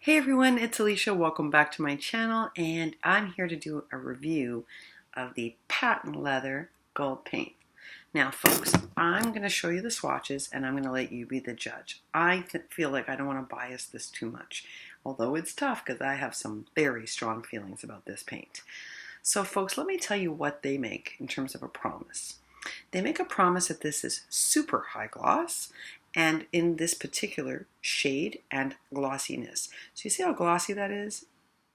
Hey everyone, it's Alicia. Welcome back to my channel, and I'm here to do a review of the patent leather gold paint. Now folks, I'm going to show you the swatches and I'm going to let you be the judge. I feel like I don't want to bias this too much, although it's tough because I have some very strong feelings about this paint. So folks, let me tell you what they make in terms of a promise. They make a promise that this is super high gloss and in this particular shade and glossiness. So you see how glossy that is?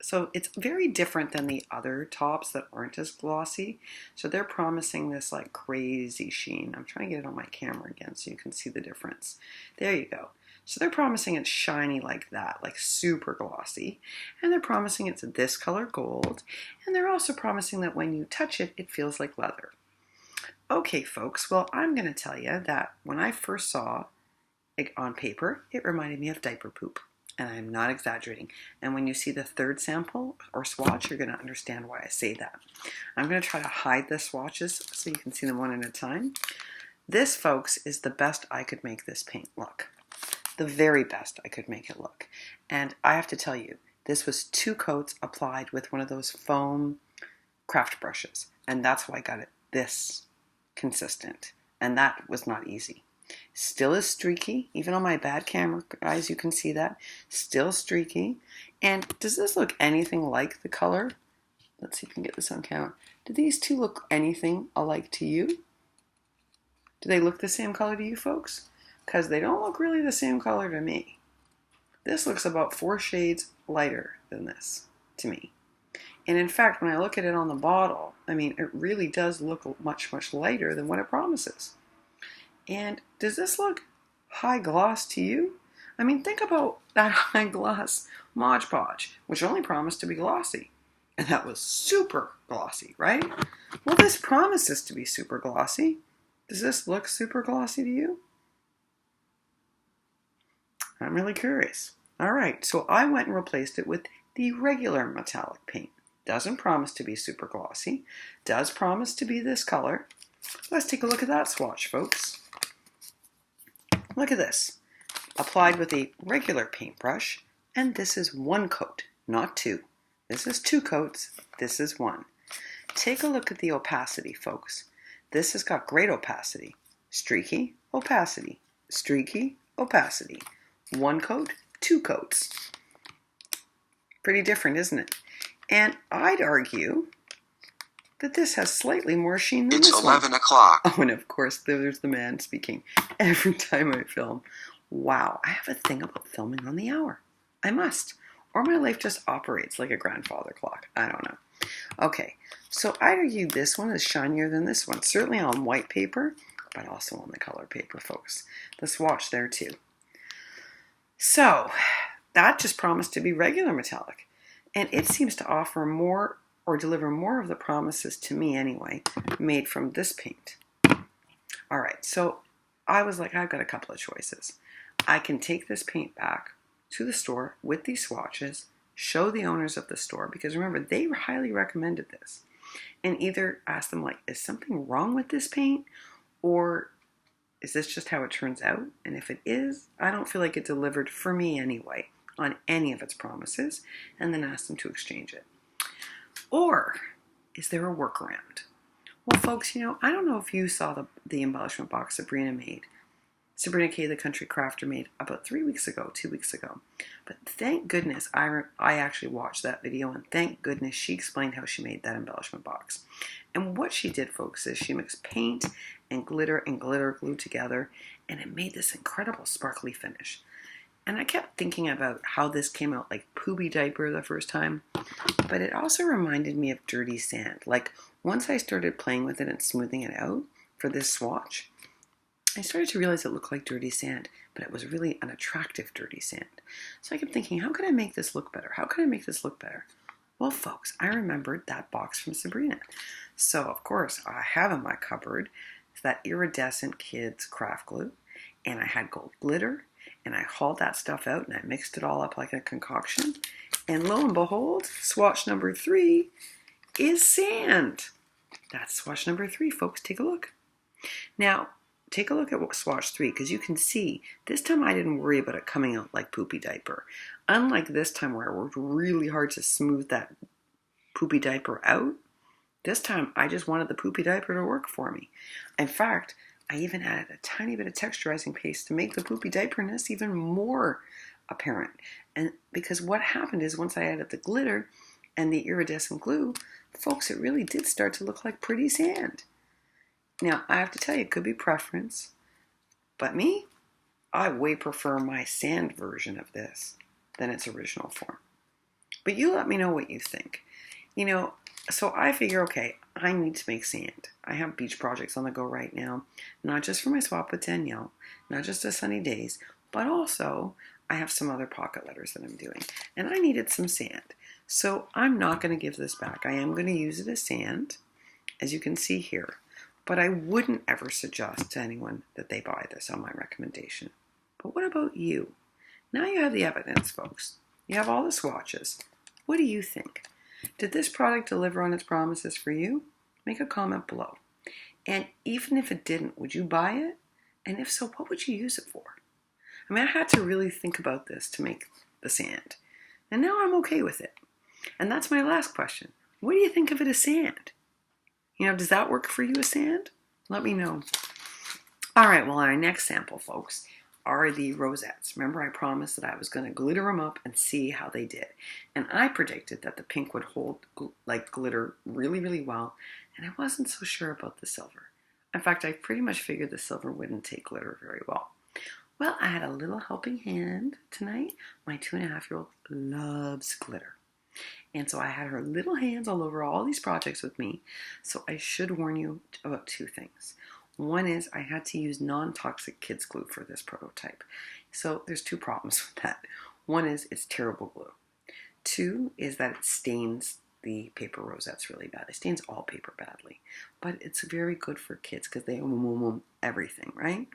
So it's very different than the other tops that aren't as glossy. So they're promising this like crazy sheen. I'm trying to get it on my camera again so you can see the difference. There you go. So they're promising it's shiny like that, like super glossy. And they're promising it's this color gold. And they're also promising that when you touch it, it feels like leather. Okay, folks, well, I'm going to tell you that when I first saw it on paper, it reminded me of diaper poop. And I'm not exaggerating. And when you see the third sample or swatch, you're going to understand why I say that. I'm going to try to hide the swatches so you can see them one at a time. This, folks, is the best I could make this paint look. The very best I could make it look. And I have to tell you, this was 2 coats applied with one of those foam craft brushes. And that's how I got it this consistent. And that was not easy. Still is streaky, even on my bad camera, guys, you can see that. Still streaky. And does this look anything like the color? Let's see if we can get this on camera. Do these two look anything alike to you? Do they look the same color to you folks? Because they don't look really the same color to me. This looks about 4 shades lighter than this to me. And in fact, when I look at it on the bottle, I mean, it really does look much, much lighter than what it promises. And does this look high gloss to you? I mean, think about that high gloss Mod Podge, which only promised to be glossy. And that was super glossy, right? Well, this promises to be super glossy. Does this look super glossy to you? I'm really curious. All right, so I went and replaced it with the regular metallic paint. Doesn't promise to be super glossy. Does promise to be this color. Let's take a look at that swatch, folks. Look at this. Applied with a regular paintbrush, and this is 1 coat, not 2. This is 2 coats, this is 1. Take a look at the opacity, folks. This has got great opacity. Streaky, opacity. Streaky, opacity. 1 coat, 2 coats. Pretty different, isn't it? And I'd argue that this has slightly more sheen than this one. It's 11 o'clock. Oh, and of course, there's the man speaking every time I film. Wow, I have a thing about filming on the hour. I must. Or my life just operates like a grandfather clock. I don't know. Okay, so I'd argue this one is shinier than this one. Certainly on white paper, but also on the color paper, folks. The swatch there, too. So, that just promised to be regular metallic. And it seems to offer more or deliver more of the promises to me anyway, made from this paint. All right, so I was like, I've got a couple of choices. I can take this paint back to the store with these swatches, show the owners of the store, because remember, they highly recommended this, and either ask them like, is something wrong with this paint? Or is this just how it turns out? And if it is, I don't feel like it delivered for me anyway on any of its promises, and then ask them to exchange it. Or is there a workaround? Well, folks, you know, I don't know if you saw the embellishment box Sabrina made. Sabrina K, the country crafter, made about 2 weeks ago. But thank goodness I actually watched that video, and thank goodness she explained how she made that embellishment box. And what she did, folks, is she mixed paint and glitter glue together, and it made this incredible sparkly finish. And I kept thinking about how this came out like poopy diaper the first time, but it also reminded me of dirty sand. Like once I started playing with it and smoothing it out for this swatch, I started to realize it looked like dirty sand, but it was really an attractive dirty sand. So I kept thinking, how can I make this look better? How can I make this look better? Well, folks, I remembered that box from Sabrina. So, of course, I have in my cupboard that iridescent kids craft glue, and I had gold glitter, and I hauled that stuff out and I mixed it all up like a concoction. And lo and behold, swatch number 3 is sand. That's swatch number 3, folks. Take a look. Now, take a look at what swatch 3, because you can see this time I didn't worry about it coming out like poopy diaper. Unlike this time where I worked really hard to smooth that poopy diaper out, this time I just wanted the poopy diaper to work for me. In fact, I even added a tiny bit of texturizing paste to make the poopy diaperness even more apparent. And because what happened is once I added the glitter and the iridescent glue, folks, it really did start to look like pretty sand. Now, I have to tell you, it could be preference, but me, I way prefer my sand version of this than its original form. But you let me know what you think. So I figure, okay, I need to make sand. I have beach projects on the go right now, not just for my swap with Danielle, not just a sunny days, but also I have some other pocket letters that I'm doing, and I needed some sand. So I'm not going to give this back. I am going to use it as sand, as you can see here, but I wouldn't ever suggest to anyone that they buy this on my recommendation. But what about you? Now you have the evidence, folks. You have all the swatches. What do you think? Did this product deliver on its promises for you? Make a comment below. And even if it didn't, would you buy it? And if so, what would you use it for? I mean, I had to really think about this to make the sand. And now I'm okay with it. And that's my last question. What do you think of it as sand? Does that work for you as sand? Let me know. All right, well, our next sample, folks, are the Rosettes. Remember, I promised that I was going to glitter them up and see how they did. And I predicted that the pink would hold like glitter really, really well. And I wasn't so sure about the silver. In fact, I pretty much figured the silver wouldn't take glitter very well. Well, I had a little helping hand tonight. My 2.5-year-old loves glitter. And so I had her little hands all over all these projects with me. So I should warn you about two things. One is I had to use non-toxic kids glue for this prototype. So there's two problems with that. One is it's terrible glue. Two is that it stains the paper rosettes really bad. It stains all paper badly. But it's very good for kids because they everything, right?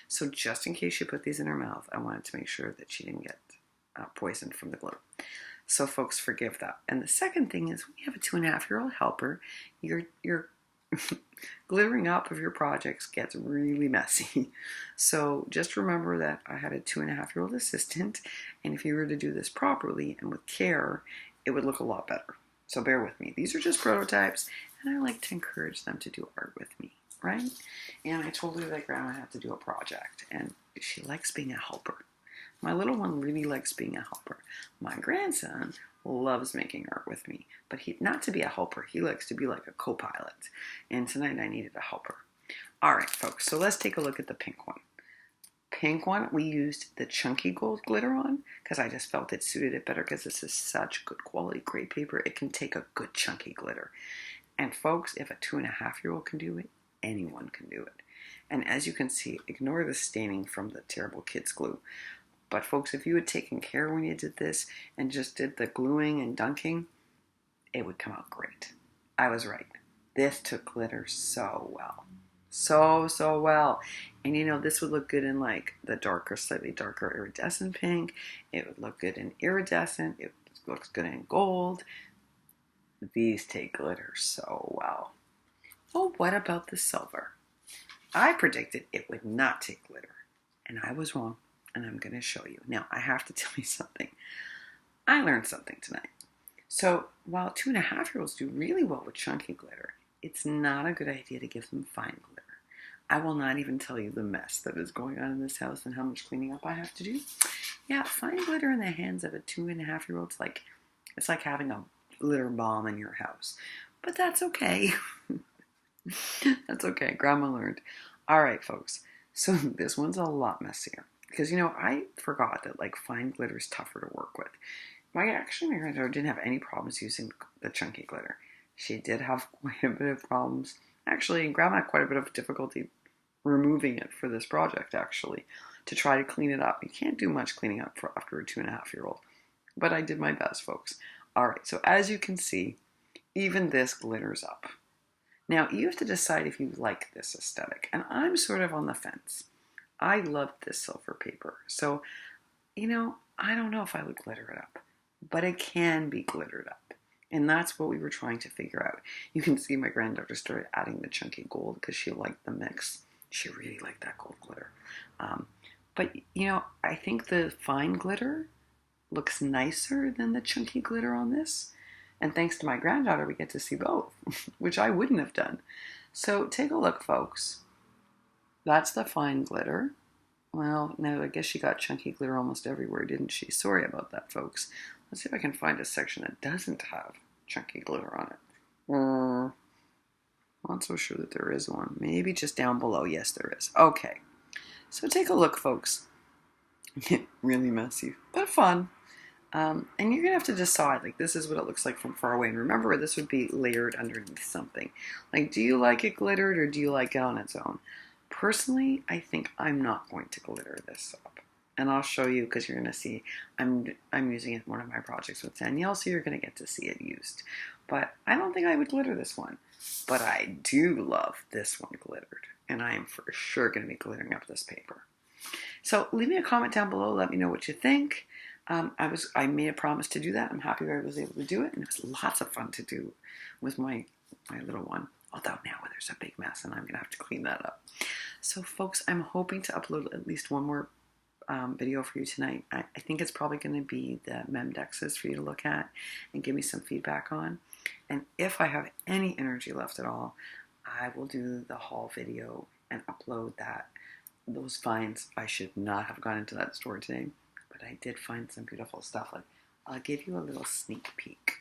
So just in case she put these in her mouth, I wanted to make sure that she didn't get poisoned from the glue. So folks, forgive that. And the second thing is when you have a 2.5-year-old helper, your glittering up of your projects gets really messy. So just remember that I had a 2.5-year-old assistant, and if you were to do this properly and with care, it would look a lot better. So bear with me. These are just prototypes, and I like to encourage them to do art with me, right? And I told her that Grandma had to do a project, and she likes being a helper. My little one really likes being a helper. My grandson loves making art with me, but not to be a helper. He likes to be like a co-pilot. And tonight I needed a helper. All right, folks, so let's take a look at the pink one. Pink one, we used the chunky gold glitter on because I just felt it suited it better because this is such good quality Crepe paper. It can take a good chunky glitter. And folks, if a 2.5-year-old can do it, anyone can do it. And as you can see, ignore the staining from the terrible kids glue. But folks, if you had taken care when you did this and just did the gluing and dunking, it would come out great. I was right. This took glitter so well. So well. And this would look good in like the darker, slightly darker iridescent pink. It would look good in iridescent. It looks good in gold. These take glitter so well. Well, what about the silver? I predicted it would not take glitter. And I was wrong. And I'm going to show you. Now, I have to tell you something. I learned something tonight. So, while 2.5-year-olds do really well with chunky glitter, it's not a good idea to give them fine glitter. I will not even tell you the mess that is going on in this house and how much cleaning up I have to do. Yeah, fine glitter in the hands of a 2.5-year-old, it's like having a glitter bomb in your house. But that's okay. That's okay. Grandma learned. All right, folks. So, this one's a lot messier. Because, I forgot that, fine glitter is tougher to work with. My granddaughter didn't have any problems using the chunky glitter. She did have quite a bit of problems. Actually, Grandma had quite a bit of difficulty removing it for this project, actually, to try to clean it up. You can't do much cleaning up after a 2.5-year-old. But I did my best, folks. All right, so as you can see, even this glitters up. Now, you have to decide if you like this aesthetic. And I'm sort of on the fence. I love this silver paper. So, I don't know if I would glitter it up. But it can be glittered up. And that's what we were trying to figure out. You can see my granddaughter started adding the chunky gold because she liked the mix. She really liked that gold glitter. But, I think the fine glitter looks nicer than the chunky glitter on this. And thanks to my granddaughter, we get to see both, which I wouldn't have done. So take a look, folks. That's the fine glitter. Well, no, I guess she got chunky glitter almost everywhere, didn't she? Sorry about that, folks. Let's see if I can find a section that doesn't have chunky glitter on it. Not so sure that there is one. Maybe just down below. Yes, there is. Okay. So take a look, folks. Really messy, but fun. And you're going to have to decide, like, this is what it looks like from far away. And remember, this would be layered underneath something. Like, do you like it glittered or do you like it on its own? Personally, I think I'm not going to glitter this up. And I'll show you, because you're going to see I'm using it in one of my projects with Danielle, so you're going to get to see it used. But I don't think I would glitter this one. But I do love this one glittered. And I am for sure going to be glittering up this paper. So leave me a comment down below. Let me know what you think. I made a promise to do that. I'm happy that I was able to do it. And it was lots of fun to do with my little one. Although now there's a big mess and I'm going to have to clean that up. So folks, I'm hoping to upload at least one more video for you tonight. I think it's probably going to be the memdexes for you to look at and give me some feedback on. And if I have any energy left at all, I will do the haul video and upload that. Those finds, I should not have gone into that store today, but I did find some beautiful stuff. Like, I'll give you a little sneak peek,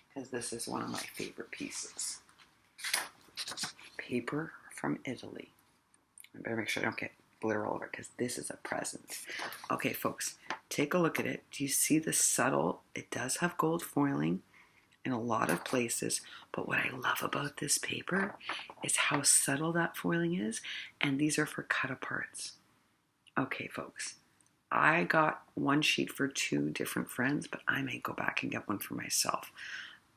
because this is one of my favorite pieces. Paper from Italy. I better make sure I don't get glitter all over, because this is a present. Okay, folks, take a look at it. Do you see the subtle? It does have gold foiling in a lot of places, but what I love about this paper is how subtle that foiling is, and these are for cut aparts. Okay, folks, I got one sheet for 2 different friends, but I may go back and get one for myself.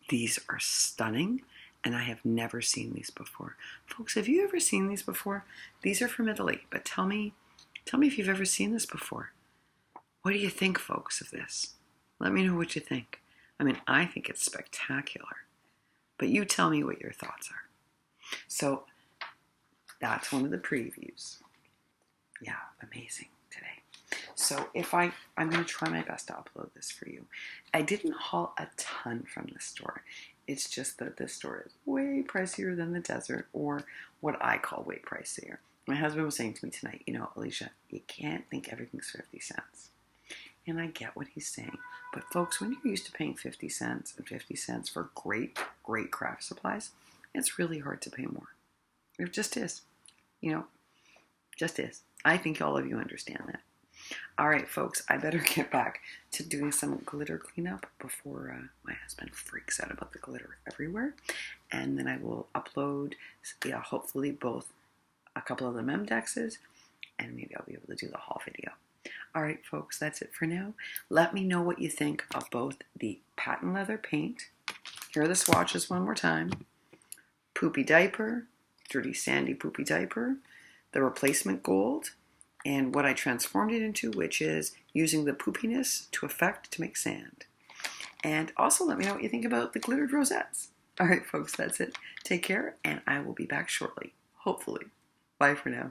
These are stunning, and I have never seen these before. Folks, have you ever seen these before? These are from Italy, but tell me if you've ever seen this before. What do you think, folks, of this? Let me know what you think. I mean, I think it's spectacular, but you tell me what your thoughts are. So that's one of the previews. Yeah, amazing today. So I'm going to try my best to upload this for you. I didn't haul a ton from the store. It's just that this store is way pricier than the desert, or what I call way pricier. My husband was saying to me tonight, you know, Alicia, you can't think everything's 50 cents. And I get what he's saying. But folks, when you're used to paying 50 cents and 50 cents for great craft supplies, it's really hard to pay more. It just is. You know, just is. I think all of you understand that. All right, folks, I better get back to doing some glitter cleanup before my husband freaks out about the glitter everywhere. And then I will upload, hopefully both a couple of the memdexes, and maybe I'll be able to do the haul video. All right, folks, that's it for now. Let me know what you think of both the patent leather paint. Here are the swatches one more time. Poopy diaper, dirty sandy poopy diaper, the replacement gold, and what I transformed it into, which is using the poopiness to effect to make sand. And also let me know what you think about the glittered rosettes. All right, folks, that's it. Take care, and I will be back shortly, hopefully. Bye for now.